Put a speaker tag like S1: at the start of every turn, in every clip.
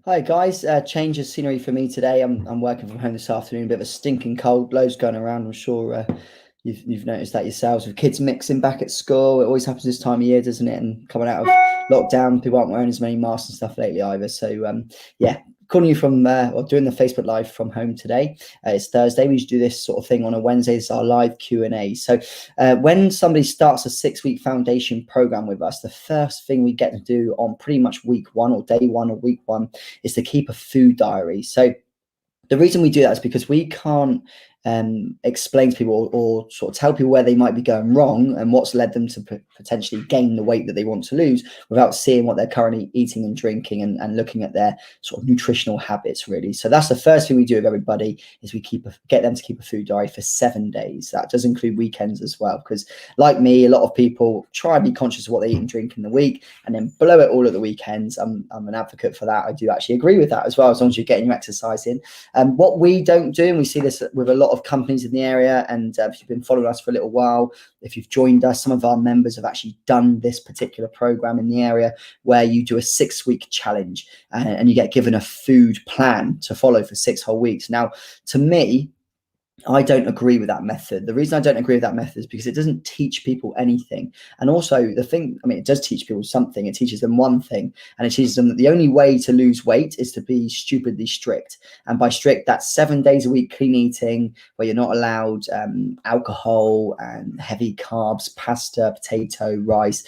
S1: Hi guys, change of scenery for me today. I'm working from home this afternoon. A bit of a stinking cold, loads going around. I'm sure you've noticed that yourselves with kids mixing back at school. It always happens this time of year, doesn't it? And coming out of lockdown, people aren't wearing as many masks and stuff lately either. So yeah, calling you from or doing the Facebook Live from home today. It's Thursday. We usually do this sort of thing on a Wednesday. It's our live Q&A. So when somebody starts a 6-week foundation program with us, the first thing we get to do on pretty much week one or day one or week one is to keep a food diary. So the reason we do that is because we can't explain to people or sort of tell people where they might be going wrong and what's led them to potentially gain the weight that they want to lose without seeing what they're currently eating and drinking and looking at their sort of nutritional habits, really. So that's the first thing we do with everybody is we get them to keep a food diary for 7 days. That does include weekends as well, because like me, a lot of people try and be conscious of what they eat and drink in the week and then blow it all at the weekends. I'm an advocate for that. I do actually agree with that as well, as long as you're getting your exercise in. What we don't do, and we see this with a lot of companies in the area, and if you've been following us for a little while, if you've joined us, some of our members have actually done this particular program in the area where you do a 6-week challenge and you get given a food plan to follow for 6 whole weeks. Now, to me, I don't agree with that method. The reason I don't agree with that method is because it doesn't teach people anything. And also it does teach people something. It teaches them one thing, and it teaches them that the only way to lose weight is to be stupidly strict. And by strict, that's 7 days a week clean eating, where you're not allowed alcohol and heavy carbs, pasta, potato, rice,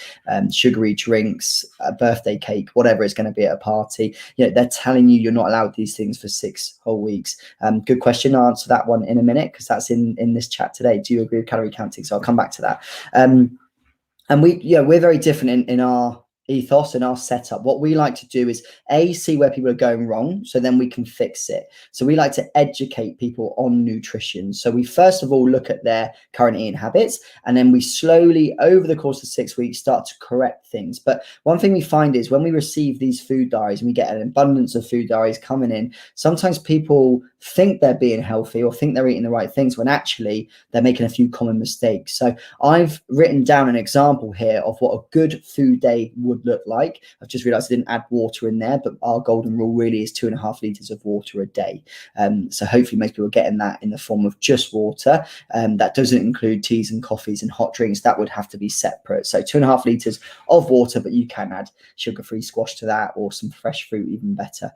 S1: sugary drinks, a birthday cake, whatever it's going to be at a party. They're telling you you're not allowed these things for 6 whole weeks. Good question. I'll answer that one in a minute, because that's in this chat today. Do you agree with calorie counting? So I'll come back to that. And we're very different in our ethos and our setup. What we like to do is see where people are going wrong, so then we can fix it. So we like to educate people on nutrition. So we first of all look at their current eating habits, and then we slowly over the course of 6 weeks start to correct things. But one thing we find is when we receive these food diaries and we get an abundance of food diaries coming in, sometimes people think they're being healthy or think they're eating the right things when actually they're making a few common mistakes. So I've written down an example here of what a good food day would look like. I've just realized I didn't add water in there, but our golden rule really is 2.5 liters of water a day. So hopefully most people are getting that in the form of just water. That doesn't include teas and coffees and hot drinks. That would have to be separate. So 2.5 liters of water, but you can add sugar-free squash to that, or some fresh fruit, even better.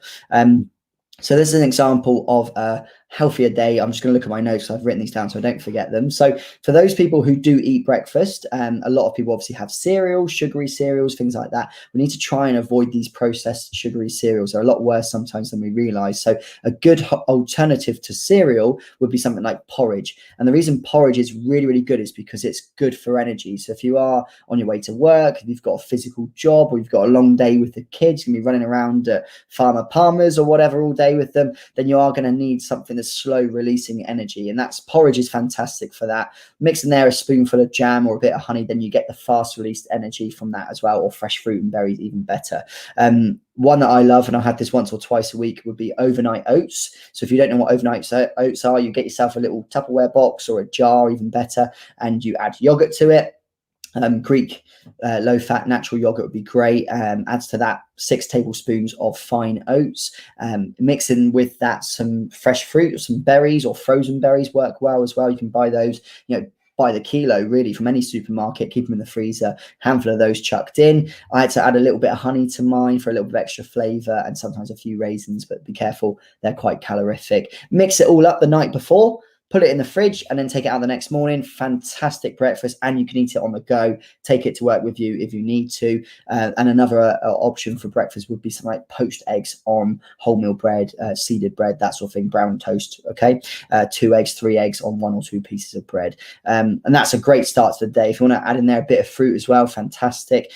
S1: So this is an example of a healthier day. I'm just going to look at my notes. So I've written these down so I don't forget them. So for those people who do eat breakfast, a lot of people obviously have cereals, sugary cereals, things like that. We need to try and avoid these processed sugary cereals. They're a lot worse sometimes than we realize. So a good alternative to cereal would be something like porridge. And the reason porridge is really, really good is because it's good for energy. So if you are on your way to work, if you've got a physical job, or you've got a long day with the kids, you can be running around at Farmer Palmer's or whatever all day with them, then you are going to need something that's slow releasing energy, and that's porridge is fantastic for that. Mix in there a spoonful of jam or a bit of honey, then you get the fast released energy from that as well, or fresh fruit and berries, even better. One that I love, and I have this once or twice a week, would be overnight oats. So if you don't know what overnight oats are, you get yourself a little Tupperware box or a jar, even better, and you add yogurt to it. Greek low-fat natural yogurt would be great. Adds to that 6 tablespoons of fine oats. Mixing with that some fresh fruit or some berries, or frozen berries work well as well. You can buy those, by the kilo really from any supermarket. Keep them in the freezer. Handful of those chucked in. I had to add a little bit of honey to mine for a little bit of extra flavor, and sometimes a few raisins, but be careful, they're quite calorific. Mix it all up the night before. Put it in the fridge and then take it out the next morning. Fantastic breakfast, and you can eat it on the go. Take it to work with you if you need to. And another option for breakfast would be something like poached eggs on wholemeal bread, seeded bread, that sort of thing, brown toast, okay? 2 eggs, 3 eggs on 1 or 2 pieces of bread. And that's a great start to the day. If you want to add in there a bit of fruit as well, fantastic.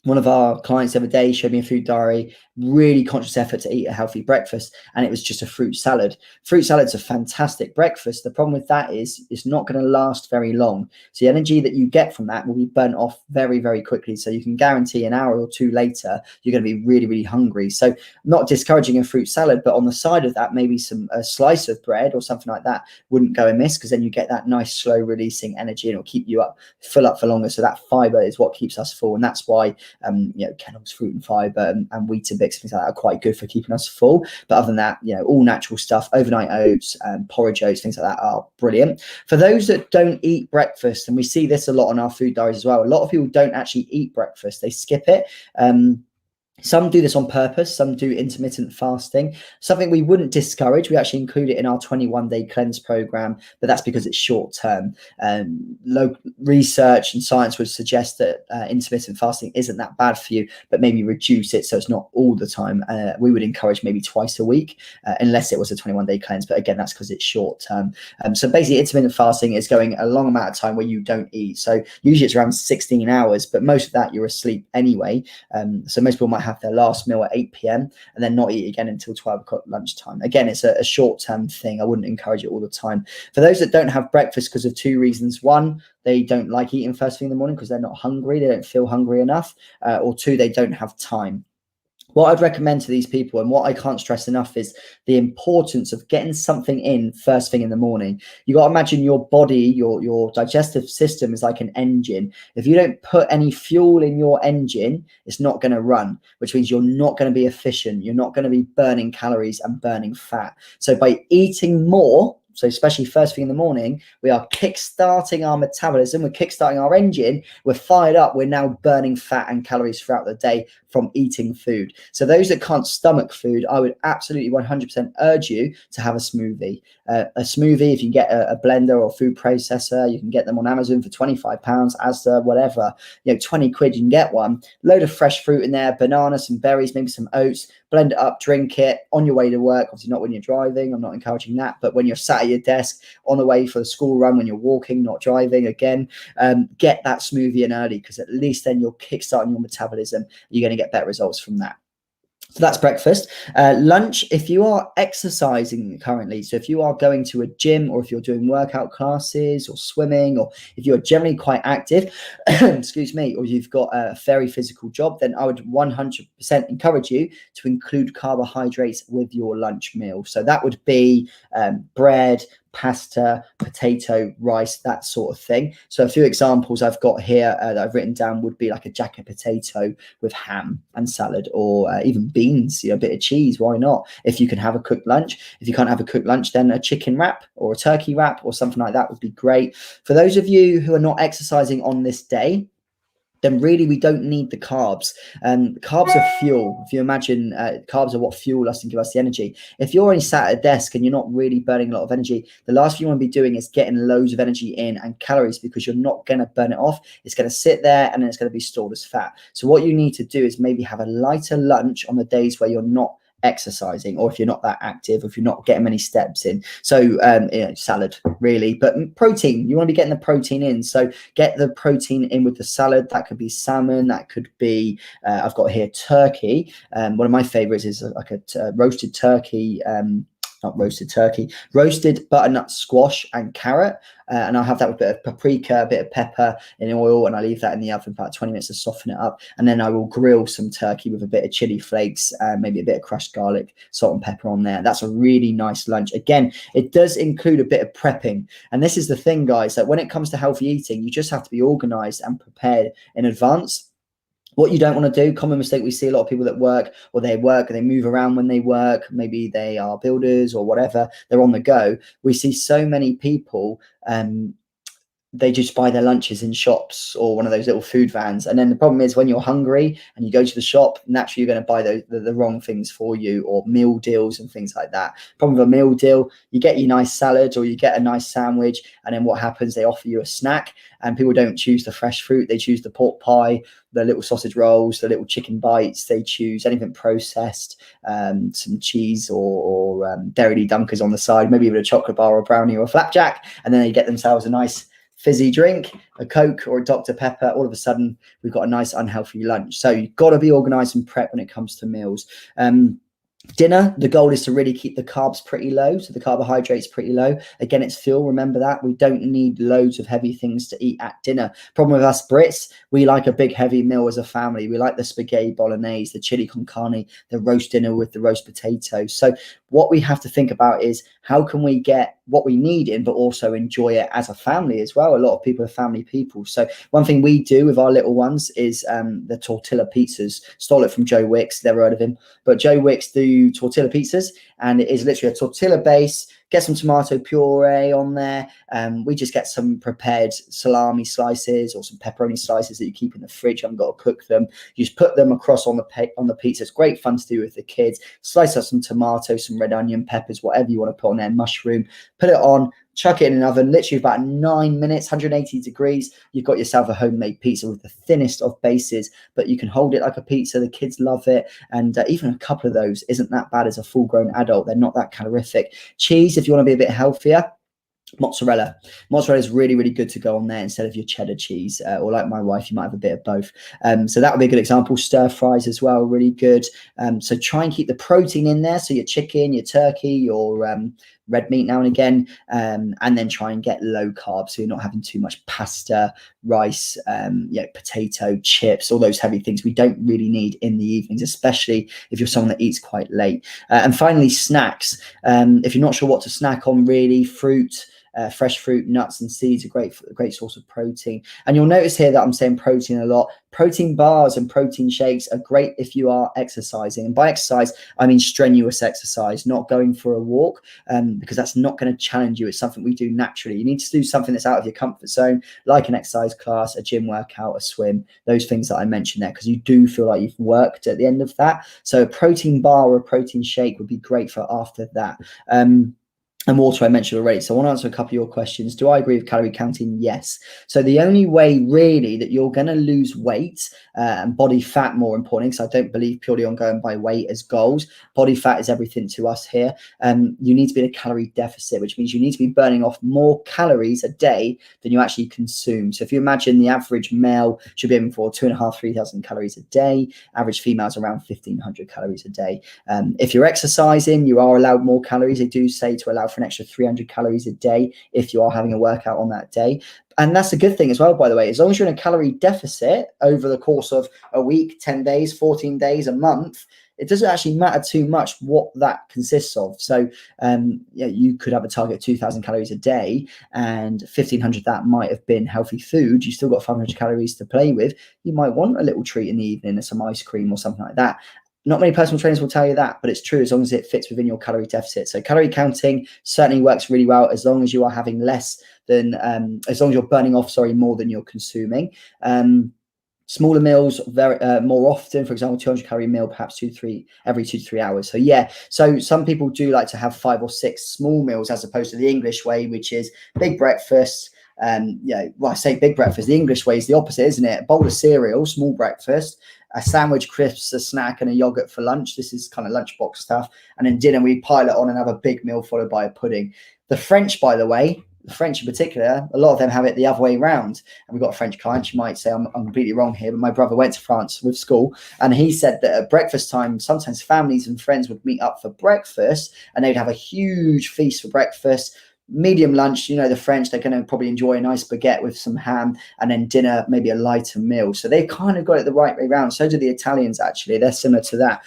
S1: One of our clients the other day showed me a food diary, really conscious effort to eat a healthy breakfast, and it was just a fruit salad. Fruit salad's a fantastic breakfast. The problem with that is it's not going to last very long. So the energy that you get from that will be burnt off very, very quickly. So you can guarantee an hour or 2 later, you're going to be really, really hungry. So not discouraging a fruit salad, but on the side of that, maybe a slice of bread or something like that wouldn't go amiss, because then you get that nice slow releasing energy, and it'll keep you full up for longer. So that fiber is what keeps us full, and that's why kernels, fruit and fiber, and Weetabix, things like that are quite good for keeping us full. But other than that, all natural stuff, overnight oats, porridge oats, things like that are brilliant. For those that don't eat breakfast, and we see this a lot on our food diaries as well, a lot of people don't actually eat breakfast, they skip it. Some do this on purpose. Some do intermittent fasting. Something we wouldn't discourage. We actually include it in our 21-day cleanse program, but that's because it's short term. Local research and science would suggest that intermittent fasting isn't that bad for you, but maybe reduce it so it's not all the time. We would encourage maybe twice a week, unless it was a 21-day cleanse. But again, that's because it's short term. So basically, intermittent fasting is going a long amount of time where you don't eat. So usually it's around 16 hours, but most of that you're asleep anyway. So most people might have their last meal at 8 p.m. and then not eat again until 12 o'clock lunchtime. Again, it's a short-term thing. I wouldn't encourage it all the time. For those that don't have breakfast because of two reasons: one, they don't like eating first thing in the morning because they're not hungry, they don't feel hungry enough, or two, they don't have time. What I'd recommend to these people, and what I can't stress enough, is the importance of getting something in first thing in the morning. You got to imagine your body, your digestive system is like an engine. If you don't put any fuel in your engine, it's not going to run, which means you're not going to be efficient. You're not going to be burning calories and burning fat. So by eating more, so especially first thing in the morning, we are kickstarting our metabolism, we're kickstarting our engine, we're fired up, we're now burning fat and calories throughout the day from eating food. So those that can't stomach food, I would absolutely 100% urge you to have a smoothie. A smoothie, if you get a blender or food processor, you can get them on Amazon for £25, Asda, whatever, 20 quid, you can get one. Load of fresh fruit in there, banana, some berries, maybe some oats, blend it up, drink it on your way to work. Obviously not when you're driving, I'm not encouraging that, but when you're sat at your desk, on the way for the school run, when you're walking, not driving, again, get that smoothie in early, because at least then you're kickstarting your metabolism. You're going to get better results from that. So that's breakfast. Lunch, if you are exercising currently, so if you are going to a gym, or if you're doing workout classes or swimming, or if you're generally quite active, excuse me, or you've got a very physical job, then I would 100% encourage you to include carbohydrates with your lunch meal. So that would be bread, pasta, potato, rice, that sort of thing. So a few examples I've got here that I've written down would be like a jacket potato with ham and salad, or even beans, a bit of cheese, why not? If you can have a cooked lunch. If you can't have a cooked lunch, then a chicken wrap or a turkey wrap or something like that would be great. For those of you who are not exercising on this day, then really we don't need the carbs. Carbs are fuel. If you imagine, carbs are what fuel us and give us the energy. If you're only sat at a desk and you're not really burning a lot of energy, the last thing you want to be doing is getting loads of energy in and calories, because you're not going to burn it off. It's going to sit there and then it's going to be stored as fat. So what you need to do is maybe have a lighter lunch on the days where you're not exercising, or if you're not that active, if you're not getting many steps in. So salad really, but protein, you want to be getting the protein in. So get the protein in with the salad. That could be salmon, that could be I've got here turkey. One of my favorites is like a roasted turkey, not roasted turkey, roasted butternut squash and carrot. And I'll have that with a bit of paprika, a bit of pepper in oil, and I leave that in the oven for about 20 minutes to soften it up. And then I will grill some turkey with a bit of chili flakes, maybe a bit of crushed garlic, salt and pepper on there. That's a really nice lunch. Again, it does include a bit of prepping. And this is the thing, guys, that when it comes to healthy eating, you just have to be organized and prepared in advance. What you don't want to do, common mistake we see a lot of people that work, or they work and they move around when they work, maybe they are builders or whatever, they're on the go. We see so many people, they just buy their lunches in shops or one of those little food vans. And then the problem is when you're hungry and you go to the shop, naturally you're going to buy the wrong things for you, or meal deals and things like that. Problem with a meal deal, you get your nice salad or you get a nice sandwich, and then what happens, they offer you a snack, and people don't choose the fresh fruit. They choose the pork pie, the little sausage rolls, the little chicken bites. They choose anything processed, some cheese or dairy dunkers on the side, maybe even a chocolate bar or a brownie or a flapjack, and then they get themselves a nice fizzy drink, a Coke or a Dr. Pepper. All of a sudden, we've got a nice unhealthy lunch. So you've got to be organized and prep when it comes to meals. Dinner, the goal is to really keep the carbs pretty low, so the carbohydrates pretty low. Again, it's fuel. Remember that we don't need loads of heavy things to eat at dinner. Problem with us Brits, we like a big heavy meal as a family. We like the spaghetti bolognese, the chili con carne, the roast dinner with the roast potatoes. So what we have to think about is how can we get what we need in, but also enjoy it as a family as well. A lot of people are family people. So one thing we do with our little ones is the Tortilla Pizzas. Stole it from Joe Wicks. Never heard of him, but Joe Wicks do Tortilla Pizzas, and it is literally a tortilla base. Get some tomato puree on there. We just get some prepared salami slices or some pepperoni slices that you keep in the fridge. You haven't got to cook them. You just put them across on the pizza. It's great fun to do with the kids. Slice up some tomatoes, some red onion, peppers, whatever you want to put on there, mushroom. Put it on, chuck it in an oven, literally about 9 minutes, 180 degrees. You've got yourself a homemade pizza with the thinnest of bases, but you can hold it like a pizza. The kids love it. And even a couple of those isn't that bad as a full-grown adult. They're not that calorific. Cheese, if you want to be a bit healthier, mozzarella is really, really good to go on there instead of your cheddar cheese, or like my wife, you might have a bit of both. So that would be a good example. Stir fries as well, really good. So try and keep the protein in there, so your chicken, your turkey, your red meat now and again, and then try and get low carb, so you're not having too much pasta, rice, potato chips, all those heavy things we don't really need in the evenings, especially if you're someone that eats quite late. And finally, snacks. If you're not sure what to snack on, really, fruit, fresh fruit, nuts and seeds are great source of protein. And you'll notice here that I'm saying protein a lot. Protein bars and protein shakes are great if you are exercising. And by exercise, I mean strenuous exercise, not going for a walk, because that's not going to challenge you. It's something we do naturally. You need to do something that's out of your comfort zone, like an exercise class, a gym workout, a swim, those things that I mentioned there, because you do feel like you've worked at the end of that. So a protein bar or a protein shake would be great for after that. And water I mentioned already. So I want to answer a couple of your questions. Do I agree with calorie counting? Yes. So the only way really that you're going to lose weight and body fat, more importantly, because I don't believe purely on going by weight as goals. Body fat is everything to us here. You need to be in a calorie deficit, which means you need to be burning off more calories a day than you actually consume. So if you imagine the average male should be aiming for 2,500, 3,000 calories a day. Average females around 1,500 calories a day. If you're exercising, you are allowed more calories. They do say to allow for an extra 300 calories a day if you are having a workout on that day. And that's a good thing as well, by the way. As long as you're in a calorie deficit over the course of a week, 10 days, 14 days, a month, it doesn't actually matter too much what that consists of. So you could have a target of 2,000 calories a day, and 1,500 of that might have been healthy food. You still got 500 calories to play with. You might want a little treat in the evening, or some ice cream or something like that. Not many personal trainers will tell you that, but it's true as long as it fits within your calorie deficit. So calorie counting certainly works really well as long as you are having less than, as long as you're burning off, more than you're consuming. Smaller meals more often, for example, 200 calorie meal, perhaps every 2 to 3 hours. So yeah, so some people do like to have 5 or 6 small meals as opposed to the English way, which is big breakfast. I say big breakfast. The English way is the opposite, isn't it? A bowl of cereal, small breakfast, a sandwich, crisps, a snack, and a yogurt for lunch. This is kind of lunchbox stuff. And then dinner, we pile it on and have a big meal followed by a pudding. The French, by the way, the French in particular, a lot of them have it the other way around. And we've got a French client. You might say I'm completely wrong here, but my brother went to France with school, and he said that at breakfast time, sometimes families and friends would meet up for breakfast, and they'd have a huge feast for breakfast. Medium lunch, the French, they're going to probably enjoy a nice baguette with some ham, and then dinner, maybe a lighter meal. So they've kind of got it the right way around. So do the Italians, actually. They're similar to that.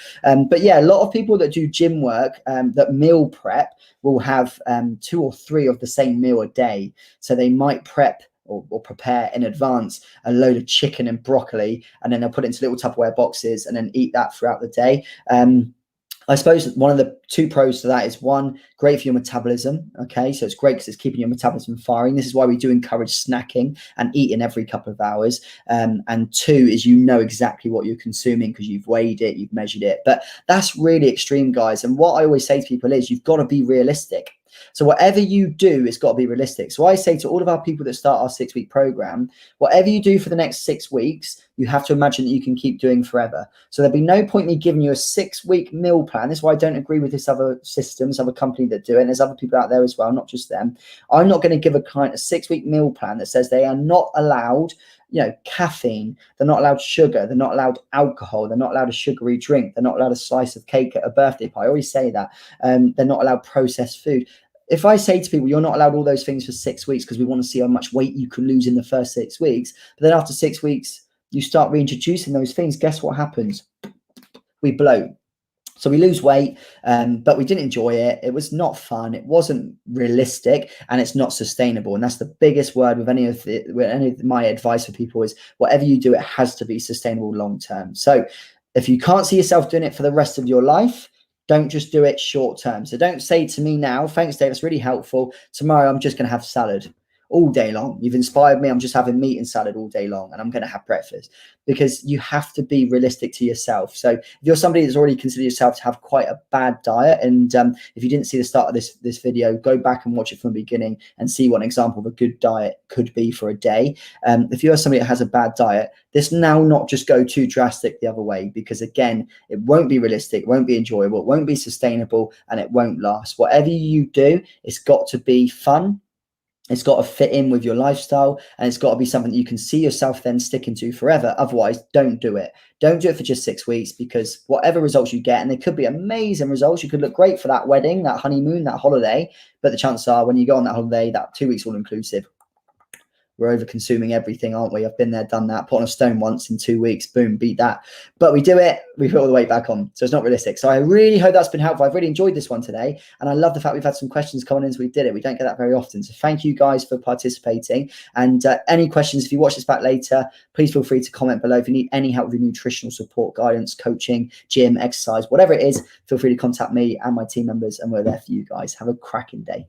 S1: But yeah, a lot of people that do gym work, that meal prep, will have 2 or 3 of the same meal a day. So they might prep or prepare in advance a load of chicken and broccoli, and then they'll put it into little Tupperware boxes and then eat that throughout the day. I suppose one of the 2 pros to that is, 1, great for your metabolism. Okay, so it's great because it's keeping your metabolism firing. This is why we do encourage snacking and eating every couple of hours. And 2 is exactly what you're consuming because you've weighed it, you've measured it. But that's really extreme, guys. And what I always say to people is you've got to be realistic. So whatever you do, it's got to be realistic. So I say to all of our people that start our 6-week program, whatever you do for the next 6 weeks, you have to imagine that you can keep doing forever. So there'll be no point in me giving you a 6-week meal plan. This is why I don't agree with this other system, this other company that do it. And there's other people out there as well, not just them. I'm not going to give a client a 6-week meal plan that says they are not allowed caffeine. They're not allowed sugar. They're not allowed alcohol. They're not allowed a sugary drink. They're not allowed a slice of cake at a birthday party. I always say that. They're not allowed processed food. If I say to people, you're not allowed all those things for 6 weeks because we want to see how much weight you can lose in the first 6 weeks, but then after 6 weeks, you start reintroducing those things, guess what happens? We bloat. So we lose weight, but we didn't enjoy it. It was not fun. It wasn't realistic, and it's not sustainable. And that's the biggest word with any of my advice for people is whatever you do, it has to be sustainable long term. So if you can't see yourself doing it for the rest of your life, don't just do it short term. So don't say to me now, thanks, Dave, that's really helpful. Tomorrow, I'm just going to have salad all day long. You've inspired me. I'm just having meat and salad all day long, and I'm going to have breakfast, because you have to be realistic to yourself. So if you're somebody that's already considered yourself to have quite a bad diet, and if you didn't see the start of this video, go back and watch it from the beginning and see what an example of a good diet could be for a day. If you're somebody that has a bad diet, this now not just go too drastic the other way, because again, it won't be realistic, it won't be enjoyable, it won't be sustainable, and it won't last. Whatever you do, it's got to be fun. It's got to fit in with your lifestyle, and it's got to be something that you can see yourself then sticking to forever. Otherwise, don't do it. Don't do it for just 6 weeks, because whatever results you get, and they could be amazing results, you could look great for that wedding, that honeymoon, that holiday, but the chances are when you go on that holiday, that 2 weeks all inclusive, we're over consuming everything, aren't we? I've been there, done that, put on a stone once in 2 weeks, boom, beat that. But we do it, we put all the weight back on. So it's not realistic. So I really hope that's been helpful. I've really enjoyed this one today. And I love the fact we've had some questions coming in as we did it. We don't get that very often. So thank you guys for participating. And any questions, if you watch this back later, please feel free to comment below. If you need any help with nutritional support, guidance, coaching, gym, exercise, whatever it is, feel free to contact me and my team members, and we're there for you guys. Have a cracking day.